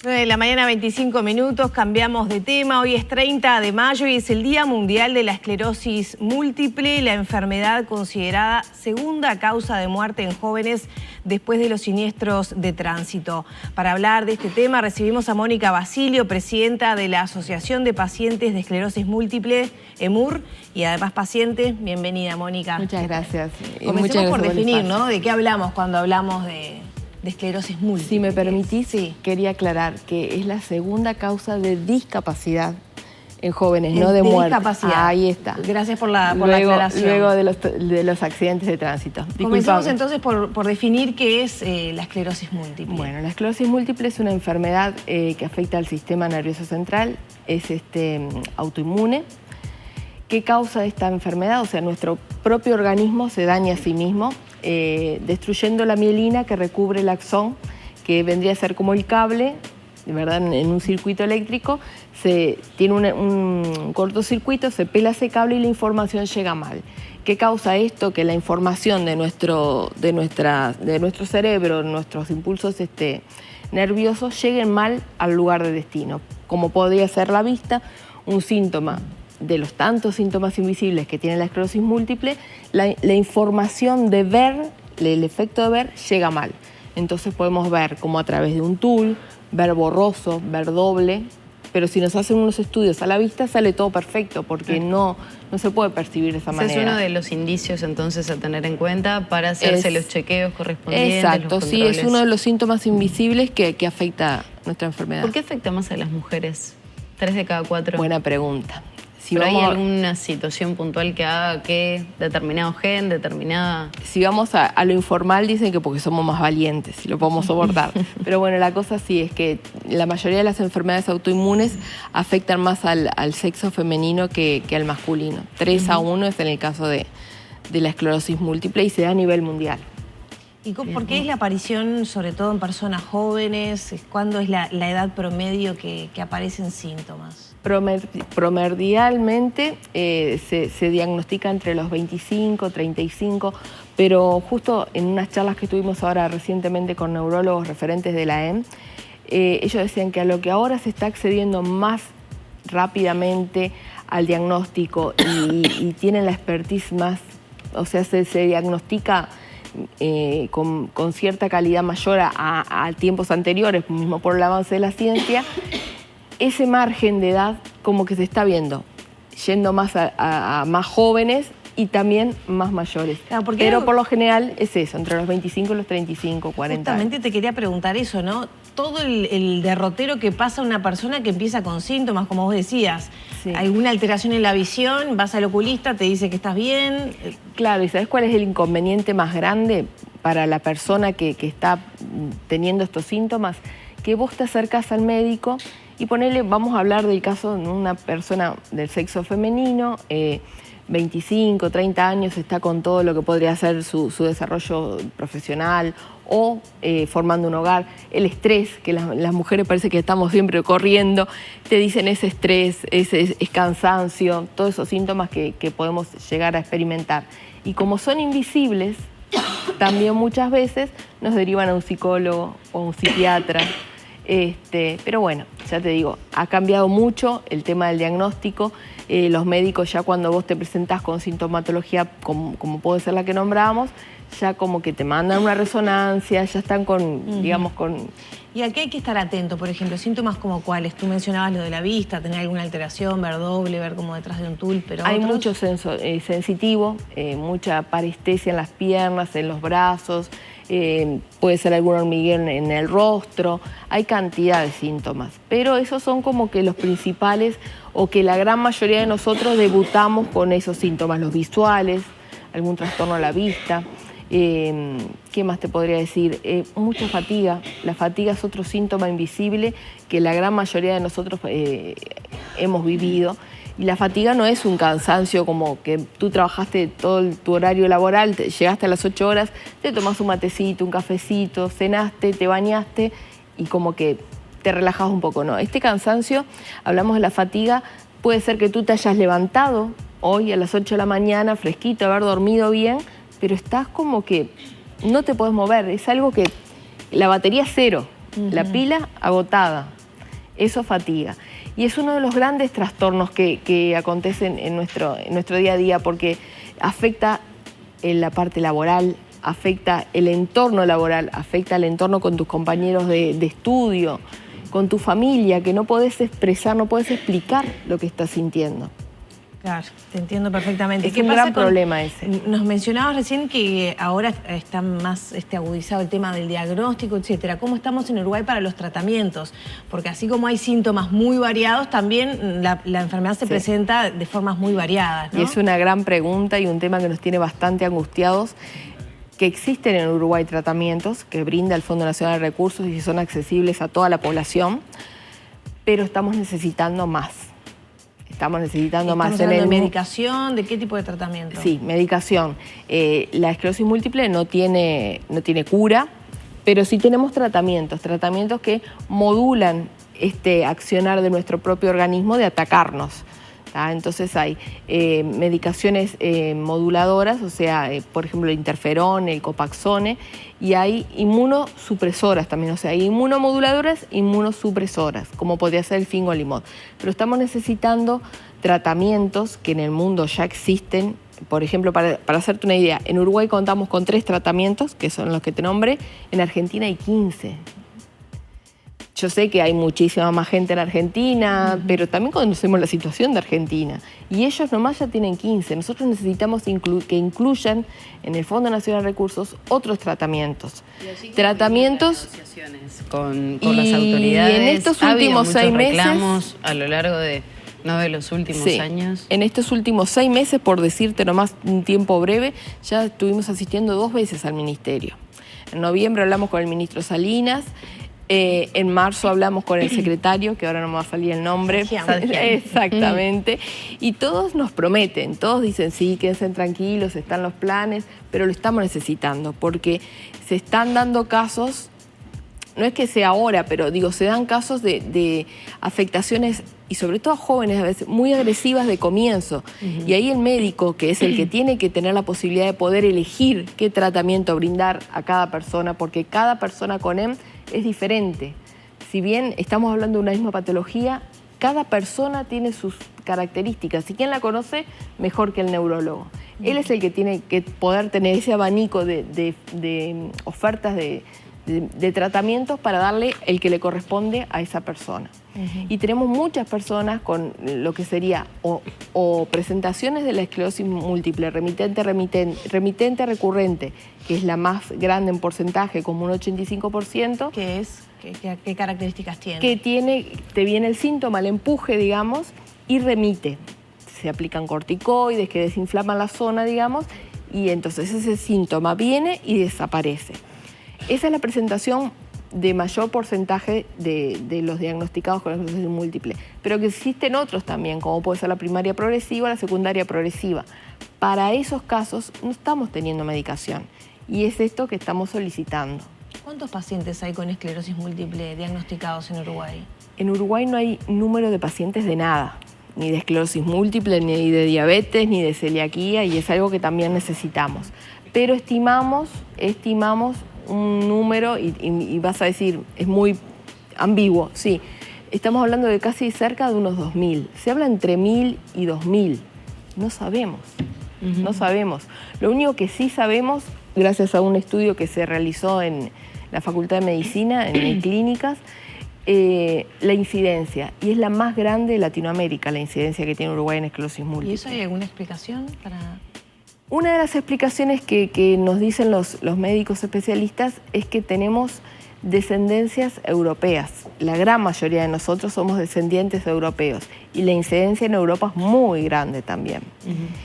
9 de la mañana, 25 minutos, cambiamos de tema. Hoy es 30 de mayo y es el Día Mundial de la Esclerosis Múltiple, la enfermedad considerada segunda causa de muerte en jóvenes después de los siniestros de tránsito. Para hablar de este tema recibimos a Mónica Basilio, presidenta de la Asociación de Pacientes de Esclerosis Múltiple, EMUR, y además paciente. Bienvenida, Mónica. Muchas gracias. Comencemos por definir, ¿no? ¿De qué hablamos cuando hablamos de esclerosis múltiple? Si me permitís, quería aclarar que es la segunda causa de discapacidad en jóvenes, no de muerte. Discapacidad. Ahí está. Gracias por la aclaración. Luego de los accidentes de tránsito. Comencemos entonces por definir qué es la esclerosis múltiple. Bueno, la esclerosis múltiple es una enfermedad que afecta al sistema nervioso central, es autoinmune. ¿Qué causa esta enfermedad? O sea, nuestro propio organismo se daña a sí mismo, destruyendo la mielina que recubre el axón, que vendría a ser como el cable, ¿verdad? En un circuito eléctrico, tiene un cortocircuito, se pela ese cable y la información llega mal. ¿Qué causa esto? Que la información de nuestro cerebro, nuestros impulsos nerviosos, lleguen mal al lugar de destino, como podría ser la vista, un síntoma de los tantos síntomas invisibles que tiene la esclerosis múltiple. La información de ver, el efecto de ver, llega mal. Entonces podemos ver como a través de un tul, ver borroso, ver doble, pero si nos hacen unos estudios a la vista sale todo perfecto porque no se puede percibir de esa manera. Es uno de los indicios entonces a tener en cuenta para hacerse los chequeos correspondientes. Exacto, sí, es uno de los síntomas invisibles que afecta nuestra enfermedad. ¿Por qué afecta más a las mujeres? 3 de cada 4. Buena pregunta. ¿Pero hay alguna situación puntual que haga que determinado gen, determinada...? Si vamos a lo informal, dicen que porque somos más valientes y lo podemos soportar. Pero bueno, la cosa sí es que la mayoría de las enfermedades autoinmunes afectan más al sexo femenino que al masculino. 3-1 es en el caso de la esclerosis múltiple y se da a nivel mundial. ¿Y por qué es la aparición, sobre todo en personas jóvenes? ¿Cuándo es la edad promedio que aparecen síntomas? Promedialmente se diagnostica entre los 25, 35, pero justo en unas charlas que tuvimos ahora recientemente con neurólogos referentes de la EM, ellos decían que a lo que ahora se está accediendo más rápidamente al diagnóstico y tienen la expertise más, o sea, se diagnostica con cierta calidad mayor a tiempos anteriores, mismo por el avance de la ciencia. Ese margen de edad como que se está viendo, yendo más a más jóvenes y también más mayores. Claro, pero por lo general es eso, entre los 25 y los 35, 40 Justamente años. Te quería preguntar eso, ¿no? Todo el derrotero que pasa una persona que empieza con síntomas, como vos decías, sí. Alguna alteración en la visión, vas al oculista, te dice que estás bien. Claro, ¿y sabes cuál es el inconveniente más grande para la persona que está teniendo estos síntomas? Que vos te acercás al médico y vamos a hablar del caso de una persona del sexo femenino, 25, 30 años, está con todo lo que podría ser su desarrollo profesional o formando un hogar. El estrés, que las mujeres parece que estamos siempre corriendo, te dicen ese estrés, es cansancio, todos esos síntomas que podemos llegar a experimentar. Y como son invisibles, también muchas veces nos derivan a un psicólogo o a un psiquiatra. Pero bueno, ya te digo, ha cambiado mucho el tema del diagnóstico. Los médicos ya cuando vos te presentás con sintomatología como puede ser la que nombrábamos, ya como que te mandan una resonancia, ya están digamos, con... ¿Y a qué hay que estar atento? Por ejemplo, síntomas como cuáles. Tú mencionabas lo de la vista, tener alguna alteración, ver doble, ver como detrás de un tul, pero hay otros... mucho sensitivo, mucha parestesia en las piernas, en los brazos, puede ser algún hormigueo en el rostro, hay cantidad de síntomas, pero esos son como que los principales o que la gran mayoría de nosotros debutamos con esos síntomas, los visuales, algún trastorno a la vista. ¿Qué más te podría decir? Mucha fatiga. La fatiga es otro síntoma invisible que la gran mayoría de nosotros hemos vivido. Y la fatiga no es un cansancio como que tú trabajaste todo tu horario laboral, llegaste a las 8 horas, te tomás un matecito, un cafecito, cenaste, te bañaste y como que te relajás un poco, ¿no? Este cansancio, hablamos de la fatiga, puede ser que tú te hayas levantado hoy a las 8 de la mañana, fresquito, haber dormido bien, pero estás como que no te podés mover, es algo que la batería es cero. La pila agotada. Eso fatiga. Y es uno de los grandes trastornos que acontecen en nuestro día a día, porque afecta en la parte laboral, afecta el entorno laboral, afecta el entorno con tus compañeros de estudio, con tu familia, que no podés expresar, no podés explicar lo que estás sintiendo. Claro, te entiendo perfectamente. Es un gran problema ese. Nos mencionabas recién que ahora está más agudizado el tema del diagnóstico, etcétera. ¿Cómo estamos en Uruguay para los tratamientos? Porque así como hay síntomas muy variados, también la enfermedad se presenta de formas muy variadas, ¿no? Y es una gran pregunta y un tema que nos tiene bastante angustiados, que existen en Uruguay tratamientos que brinda el Fondo Nacional de Recursos y son accesibles a toda la población, pero estamos necesitando más. Estamos necesitando más. ¿Estamos hablando de medicación? ¿De qué tipo de tratamiento? Sí, medicación. La esclerosis múltiple no tiene cura, pero sí tenemos tratamientos que modulan este accionar de nuestro propio organismo de atacarnos. Entonces hay medicaciones moduladoras, o sea, por ejemplo, el interferón, el copaxone, y hay inmunosupresoras también, o sea, hay inmunomoduladoras, inmunosupresoras, como podría ser el fingolimod. Pero estamos necesitando tratamientos que en el mundo ya existen. Por ejemplo, para hacerte una idea, en Uruguay contamos con 3 tratamientos, que son los que te nombré, en Argentina hay 15. Yo sé que hay muchísima más gente en Argentina, pero también conocemos la situación de Argentina. Y ellos nomás ya tienen 15. Nosotros necesitamos que incluyan en el Fondo Nacional de Recursos otros tratamientos. Tratamientos con las autoridades. Y en estos últimos 6 meses... reclamos a lo largo de los últimos años. En estos últimos 6 meses, por decirte nomás un tiempo breve, ya estuvimos asistiendo 2 veces al Ministerio. En noviembre hablamos con el ministro Salinas. En marzo hablamos con el secretario, que ahora no me va a salir el nombre. Exactamente. Y todos nos prometen, todos dicen, sí, quédense tranquilos, están los planes, pero lo estamos necesitando, porque se están dando casos, no es que sea ahora, pero digo, se dan casos de afectaciones, y sobre todo a jóvenes a veces, muy agresivas de comienzo. Y ahí el médico, que es el que tiene que tener la posibilidad de poder elegir qué tratamiento brindar a cada persona, porque cada persona con EM es diferente. Si bien estamos hablando de una misma patología, cada persona tiene sus características. Y quien la conoce mejor que el neurólogo. Él es el que tiene que poder tener ese abanico de ofertas de tratamientos para darle el que le corresponde a esa persona. Y tenemos muchas personas con lo que sería o presentaciones de la esclerosis múltiple, remitente recurrente, que es la más grande en porcentaje, como un 85%. ¿Qué características tiene? Que te viene el síntoma, el empuje, digamos, y remite. Se aplican corticoides que desinflaman la zona, digamos, y entonces ese síntoma viene y desaparece. Esa es la presentación de mayor porcentaje de los diagnosticados con esclerosis múltiple, pero que existen otros también, como puede ser la primaria progresiva o la secundaria progresiva. Para esos casos no estamos teniendo medicación y es esto que estamos solicitando. ¿Cuántos pacientes hay con esclerosis múltiple diagnosticados en Uruguay? En Uruguay no hay número de pacientes de nada, ni de esclerosis múltiple, ni de diabetes, ni de celiaquía, y es algo que también necesitamos. Pero estimamos un número, y vas a decir, es muy ambiguo, sí. Estamos hablando de casi cerca de unos 2.000. Se habla entre 1.000 y 2.000. No sabemos, no sabemos. Lo único que sí sabemos, gracias a un estudio que se realizó en la Facultad de Medicina, en clínicas, la incidencia, y es la más grande de Latinoamérica, la incidencia que tiene Uruguay en esclerosis múltiple. ¿Y eso hay alguna explicación para...? Una de las explicaciones que nos dicen los médicos especialistas es que tenemos descendencias europeas. La gran mayoría de nosotros somos descendientes europeos y la incidencia en Europa es muy grande también.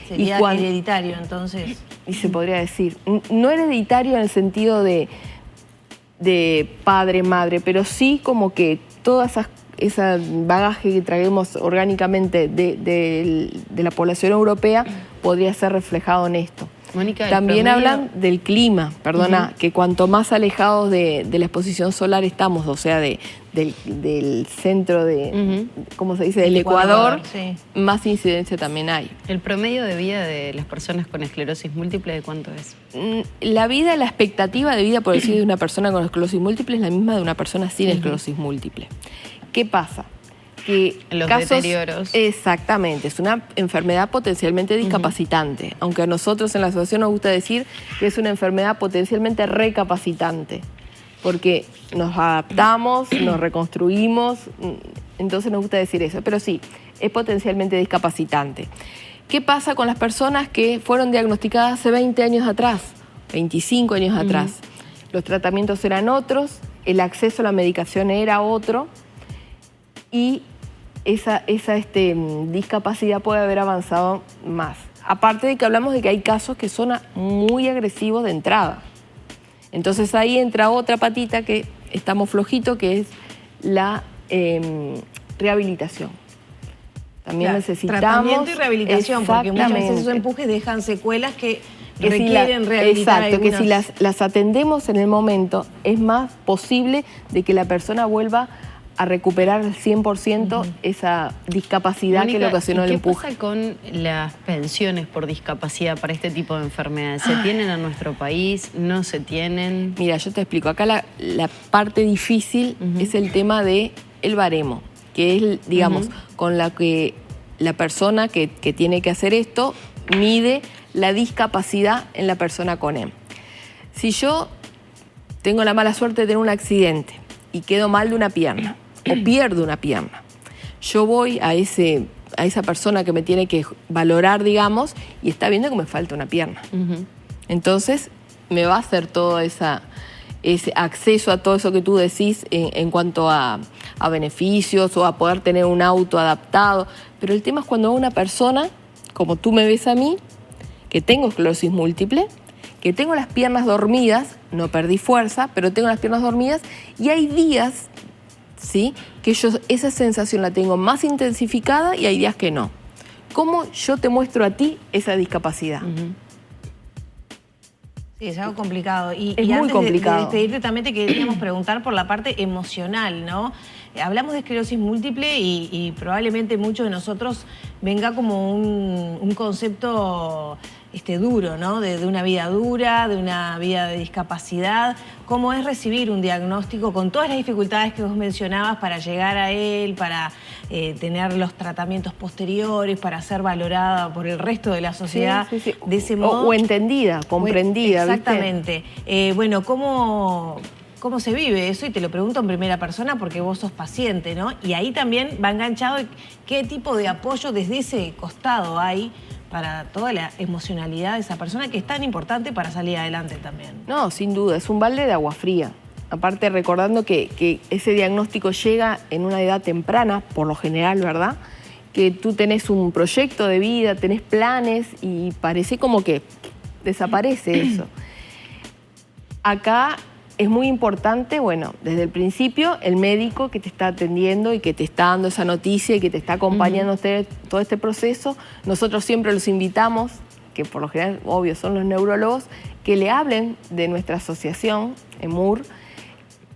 Sería hereditario, entonces. Y se podría decir, no hereditario en el sentido de padre, madre, pero sí como que todas ese bagaje que traemos orgánicamente de la población europea podría ser reflejado en esto. Mónica, También hablan del clima, perdona, que cuanto más alejados de la exposición solar estamos, o sea, del centro de, ¿cómo se dice?, del Ecuador, sí, más incidencia también hay. ¿El promedio de vida de las personas con esclerosis múltiple de cuánto es? La expectativa de vida, por decir, de una persona con esclerosis múltiple es la misma de una persona sin esclerosis múltiple. ¿Qué pasa? Que los deterioros. Exactamente, es una enfermedad potencialmente discapacitante, aunque a nosotros en la asociación nos gusta decir que es una enfermedad potencialmente recapacitante, porque nos adaptamos, nos reconstruimos, entonces nos gusta decir eso, pero sí, es potencialmente discapacitante. ¿Qué pasa con las personas que fueron diagnosticadas hace 20 años atrás, 25 años atrás? Los tratamientos eran otros, el acceso a la medicación era otro, y esa discapacidad puede haber avanzado más. Aparte de que hablamos de que hay casos que son muy agresivos de entrada. Entonces ahí entra otra patita que estamos flojitos, que es la rehabilitación. También necesitamos... Tratamiento y rehabilitación, porque muchas veces esos empujes dejan secuelas que requieren rehabilitar. Exacto, que si las atendemos en el momento, es más posible de que la persona vuelva a recuperar al 100% esa discapacidad, Mónica, que le ocasionó el empuje. ¿Qué pasa con las pensiones por discapacidad para este tipo de enfermedades? ¿Se tienen en nuestro país? ¿No se tienen? Mira, yo te explico. Acá la parte difícil es el tema del baremo, que es, digamos, con la que la persona que tiene que hacer esto mide la discapacidad en la persona con EM. Si yo tengo la mala suerte de tener un accidente y quedo mal de una pierna, o pierdo una pierna, yo voy a esa persona que me tiene que valorar, digamos, y está viendo que me falta una pierna. Entonces me va a hacer todo ese acceso a todo eso que tú decís en cuanto a beneficios o a poder tener un auto adaptado. Pero el tema es cuando una persona, como tú me ves a mí, que tengo esclerosis múltiple, que tengo las piernas dormidas, no perdí fuerza, pero tengo las piernas dormidas, y hay días, ¿sí?, que yo esa sensación la tengo más intensificada y hay días que no. ¿Cómo yo te muestro a ti esa discapacidad? Sí, es algo complicado. Y muy complicado. De despedirte también te queríamos preguntar por la parte emocional, ¿no? Hablamos de esclerosis múltiple y probablemente muchos de nosotros venga como un concepto duro, ¿no? De una vida dura, de una vida de discapacidad. ¿Cómo es recibir un diagnóstico con todas las dificultades que vos mencionabas para llegar a él, para tener los tratamientos posteriores, para ser valorada por el resto de la sociedad de ese modo? O entendida, comprendida. Exactamente. Bueno, ¿cómo se vive eso? Y te lo pregunto en primera persona porque vos sos paciente, ¿no? Y ahí también va enganchado qué tipo de apoyo desde ese costado hay para toda la emocionalidad de esa persona, que es tan importante para salir adelante también. No, sin duda, es un balde de agua fría. Aparte, recordando que ese diagnóstico llega en una edad temprana, por lo general, ¿verdad? Que tú tenés un proyecto de vida, tenés planes y parece como que desaparece eso. Acá es muy importante, bueno, desde el principio, el médico que te está atendiendo y que te está dando esa noticia y que te está acompañando todo este proceso. Nosotros siempre los invitamos, que por lo general, obvio, son los neurólogos, que le hablen de nuestra asociación, EMUR,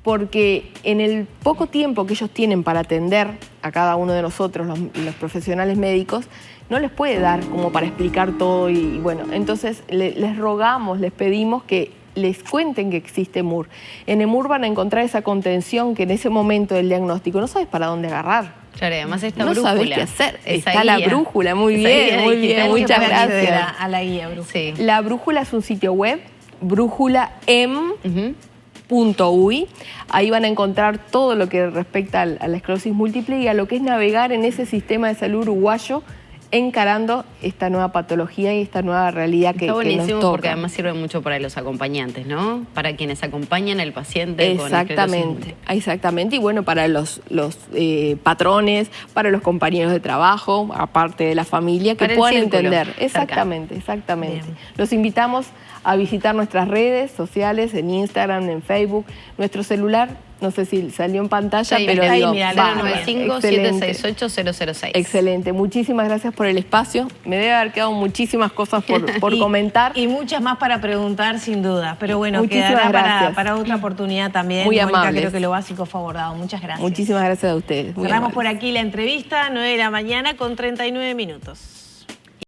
porque en el poco tiempo que ellos tienen para atender a cada uno de nosotros, los profesionales médicos, no les puede dar como para explicar todo y bueno, entonces les rogamos, les pedimos que les cuenten que existe EMUR. En EMUR van a encontrar esa contención que en ese momento del diagnóstico no sabes para dónde agarrar. Claro, además esta no brújula. No sabes qué hacer. Está la brújula, muy bien, muchas gracias. A la guía brújula. Sí. La brújula es un sitio web, brújulaem.uy. Ahí van a encontrar todo lo que respecta a la esclerosis múltiple y a lo que es navegar en ese sistema de salud uruguayo encarando esta nueva patología y esta nueva realidad que nos toca. Está buenísimo porque además sirve mucho para los acompañantes, ¿no? Para quienes acompañan al paciente con esclerosis múltiple. Exactamente, y bueno, para los patrones, para los compañeros de trabajo, aparte de la familia, que puedan entender. Exactamente. Bien. Los invitamos a visitar nuestras redes sociales, en Instagram, en Facebook. Nuestro celular No sé si salió en pantalla, sí, pero ahí, digo, mira, 95768-006. Excelente, muchísimas gracias por el espacio. Me debe haber quedado muchísimas cosas por comentar. Y muchas más para preguntar, sin duda. Pero bueno, muchísimas quedará para otra oportunidad también. Muy Mónica, amables. creo que lo básico fue abordado. Muchas gracias. Muchísimas gracias a ustedes. Cerramos por aquí la entrevista, 9 de la mañana con 39 minutos.